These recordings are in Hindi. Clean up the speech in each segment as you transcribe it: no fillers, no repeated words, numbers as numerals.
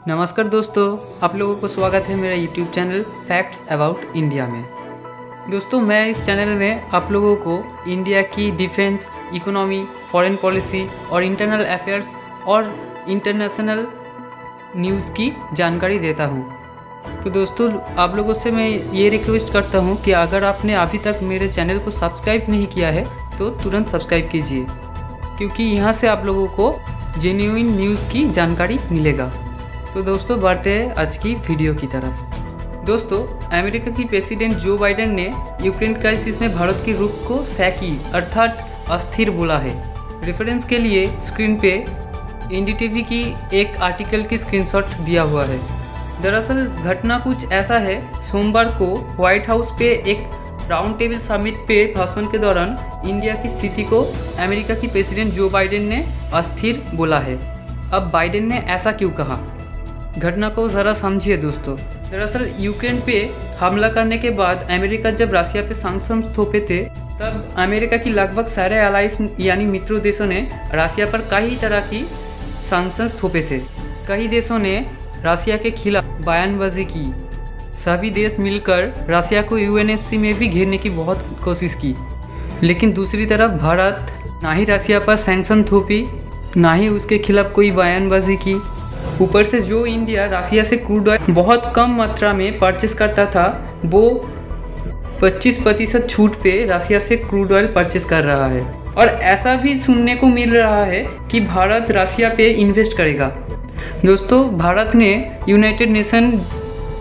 नमस्कार दोस्तों, आप लोगों को स्वागत है मेरा YouTube channel facts about India में। दोस्तों, मैं इस चैनल में आप लोगों को इंडिया की डिफेंस, इकोनॉमी, फॉरेन पॉलिसी और इंटरनल अफेयर्स और इंटरनेशनल न्यूज़ की जानकारी देता हूँ। तो दोस्तों, आप लोगों से मैं ये रिक्वेस्ट करता हूँ कि अगर आपने अभी तक मेरे चैनल को सब्सक्राइब नहीं किया है तो तुरंत सब्सक्राइब कीजिए, क्योंकि यहाँ से आप लोगों को जेन्युइन न्यूज़ की जानकारी मिलेगा। तो दोस्तों, बढ़ते हैं आज की वीडियो की तरफ। दोस्तों, अमेरिका की प्रेसिडेंट जो बाइडेन ने यूक्रेन क्राइसिस में भारत के रुख को सैकी अर्थात अस्थिर बोला है। रेफरेंस के लिए स्क्रीन पे एनडीटीवी की एक आर्टिकल की स्क्रीनशॉट दिया हुआ है। दरअसल घटना कुछ ऐसा है, सोमवार को व्हाइट हाउस पे एक राउंड टेबल समिट पे भाषण के दौरान इंडिया की स्थिति को अमेरिका की प्रेसिडेंट जो बाइडेन ने अस्थिर बोला है। अब बाइडेन ने ऐसा क्यों कहा, घटना को ज़रा समझिए दोस्तों। दरअसल यूक्रेन पे हमला करने के बाद अमेरिका जब रशिया पे सैंक्शन थोपे थे, तब अमेरिका की लगभग सारे अलाइज यानी मित्रों देशों ने रशिया पर कई तरह की सैंक्शन थोपे थे। कई देशों ने रशिया के खिलाफ बयानबाजी की। सभी देश मिलकर रशिया को यूएनएससी में भी घेरने की बहुत कोशिश की, लेकिन दूसरी तरफ भारत ना ही रशिया पर सैंक्शन थोपी, ना ही उसके खिलाफ कोई बयानबाजी की। ऊपर से जो इंडिया रशिया से क्रूड ऑयल बहुत कम मात्रा में परचेस करता था, वो 25% छूट पे रशिया से क्रूड ऑयल परचेस कर रहा है। और ऐसा भी सुनने को मिल रहा है कि भारत रशिया पे इन्वेस्ट करेगा। दोस्तों, भारत ने यूनाइटेड नेशन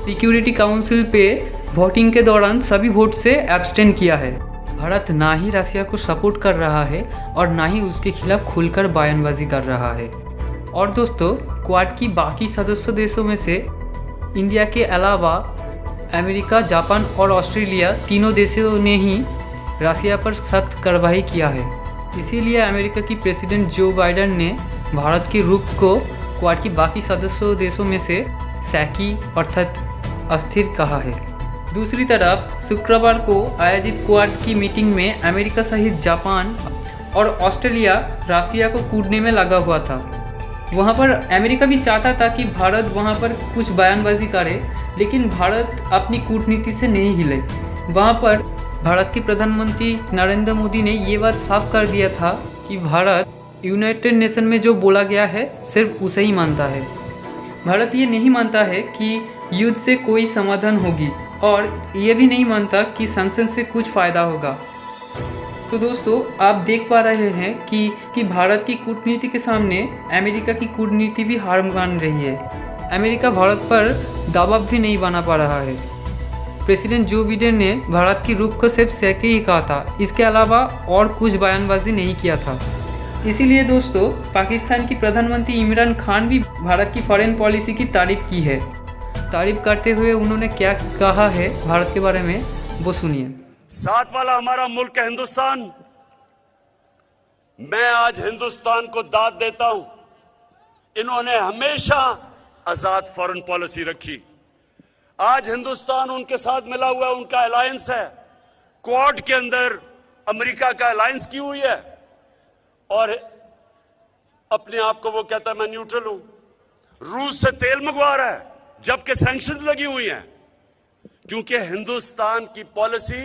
सिक्योरिटी काउंसिल पे वोटिंग के दौरान सभी वोट से एब्सटेन किया है। भारत ना ही रशिया को सपोर्ट कर रहा है और ना ही उसके खिलाफ खुलकर बयानबाजी कर रहा है। और दोस्तों, क्वाड की बाकी सदस्य देशों में से इंडिया के अलावा अमेरिका, जापान और ऑस्ट्रेलिया तीनों देशों ने ही रशिया पर सख्त कार्रवाई किया है। इसीलिए अमेरिका की प्रेसिडेंट जो बाइडेन ने भारत के रुख को क्वाड की बाकी सदस्य देशों में से सैकी अर्थात अस्थिर कहा है। दूसरी तरफ शुक्रवार को आयोजित क्वाड की मीटिंग में अमेरिका सहित जापान और ऑस्ट्रेलिया रशिया को कूटने में लगा हुआ था। वहाँ पर अमेरिका भी चाहता था कि भारत वहाँ पर कुछ बयानबाजी करे, लेकिन भारत अपनी कूटनीति से नहीं हिले। वहाँ पर भारत के प्रधानमंत्री नरेंद्र मोदी ने ये बात साफ कर दिया था कि भारत यूनाइटेड नेशन में जो बोला गया है सिर्फ उसे ही मानता है। भारत ये नहीं मानता है कि युद्ध से कोई समाधान होगी, और ये भी नहीं मानता कि सैंक्शन से कुछ फ़ायदा होगा। तो दोस्तों, आप देख पा रहे हैं कि भारत की कूटनीति के सामने अमेरिका की कूटनीति भी हार मान रही है। अमेरिका भारत पर दबाव भी नहीं बना पा रहा है। प्रेसिडेंट जो बाइडेन ने भारत की रुख को सिर्फ सैके ही कहा था, इसके अलावा और कुछ बयानबाजी नहीं किया था। इसीलिए दोस्तों, पाकिस्तान की प्रधानमंत्री इमरान खान भी भारत की फॉरेन पॉलिसी की तारीफ की है। तारीफ करते हुए उन्होंने क्या कहा है भारत के बारे में, वो सुनिए। साथ वाला हमारा मुल्क है हिंदुस्तान। मैं आज हिंदुस्तान को दाद देता हूं। इन्होंने हमेशा आजाद फॉरेन पॉलिसी रखी। आज हिंदुस्तान उनके साथ मिला हुआ है, उनका अलायंस है। क्वाड के अंदर अमेरिका का अलायंस की हुई है, और अपने आप को वो कहता है मैं न्यूट्रल हूं। रूस से तेल मंगवा रहा है जबकि सैंक्शंस लगी हुई हैं, क्योंकि हिंदुस्तान की पॉलिसी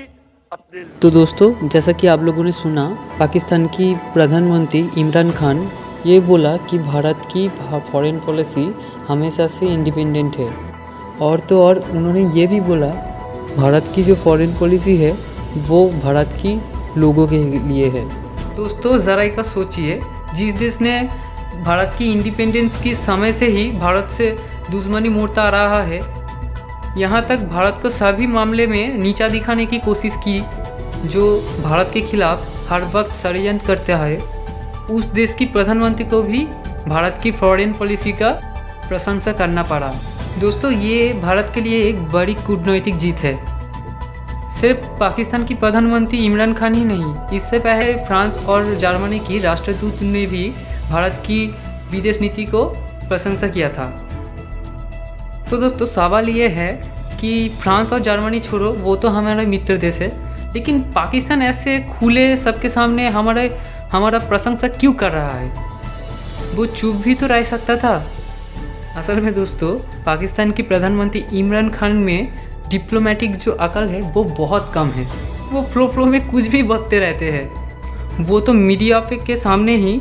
अपने। तो दोस्तों, जैसा कि आप लोगों ने सुना, पाकिस्तान की प्रधानमंत्री इमरान खान ये बोला कि भारत की फॉरेन पॉलिसी हमेशा से इंडिपेंडेंट है। और तो और उन्होंने ये भी बोला भारत की जो फॉरेन पॉलिसी है वो भारत की लोगों के लिए है। दोस्तों, ज़रा एक सोचिए, जिस देश ने भारत की इंडिपेंडेंस की समय से ही भारत से दुश्मनी मोड़ता आ रहा है, यहाँ तक भारत को सभी मामले में नीचा दिखाने की कोशिश की, जो भारत के खिलाफ हर वक्त षड्यंत्र करता है, उस देश की प्रधानमंत्री को भी भारत की फॉरेन पॉलिसी का प्रशंसा करना पड़ा। दोस्तों, ये भारत के लिए एक बड़ी कूटनीतिक जीत है। सिर्फ पाकिस्तान की प्रधानमंत्री इमरान खान ही नहीं, इससे पहले फ्रांस और जर्मनी की राष्ट्रदूत ने भी भारत की विदेश नीति को प्रशंसा किया था। तो दोस्तों, सवाल ये है कि फ्रांस और जर्मनी छोड़ो, वो तो हमारे मित्र देश है, लेकिन पाकिस्तान ऐसे खुले सबके सामने हमारा प्रशंसा क्यों कर रहा है? वो चुप भी तो रह सकता था। असल में दोस्तों पाकिस्तान की प्रधानमंत्री इमरान खान में डिप्लोमेटिक जो अकल है वो बहुत कम है। वो फ्लो में कुछ भी बकते रहते हैं। वो तो मीडिया पे के सामने ही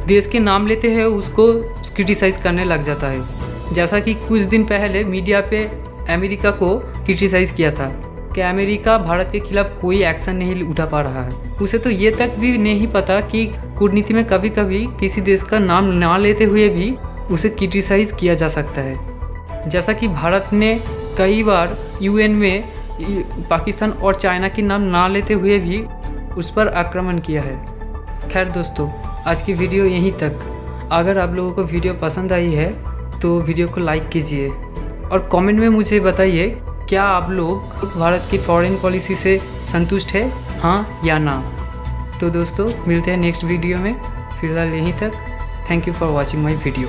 देश के नाम लेते हैं, उसको क्रिटिसाइज़ करने लग जाता है। जैसा कि कुछ दिन पहले मीडिया पे अमेरिका को क्रिटिसाइज़ किया था कि अमेरिका भारत के खिलाफ कोई एक्शन नहीं उठा पा रहा है। उसे तो ये तक भी नहीं पता कि कूटनीति में कभी कभी किसी देश का नाम ना लेते हुए भी उसे क्रिटिसाइज़ किया जा सकता है। जैसा कि भारत ने कई बार यूएन में पाकिस्तान और चाइना के नाम ना लेते हुए भी उस पर आक्रमण किया है। खैर दोस्तों, आज की वीडियो यहीं तक। अगर आप लोगों को वीडियो पसंद आई है तो वीडियो को लाइक कीजिए और कमेंट में मुझे बताइए क्या आप लोग भारत की फॉरेन पॉलिसी से संतुष्ट है, हाँ या ना। तो दोस्तों मिलते हैं नेक्स्ट वीडियो में। फिलहाल यहीं तक। Thank you for watching my video.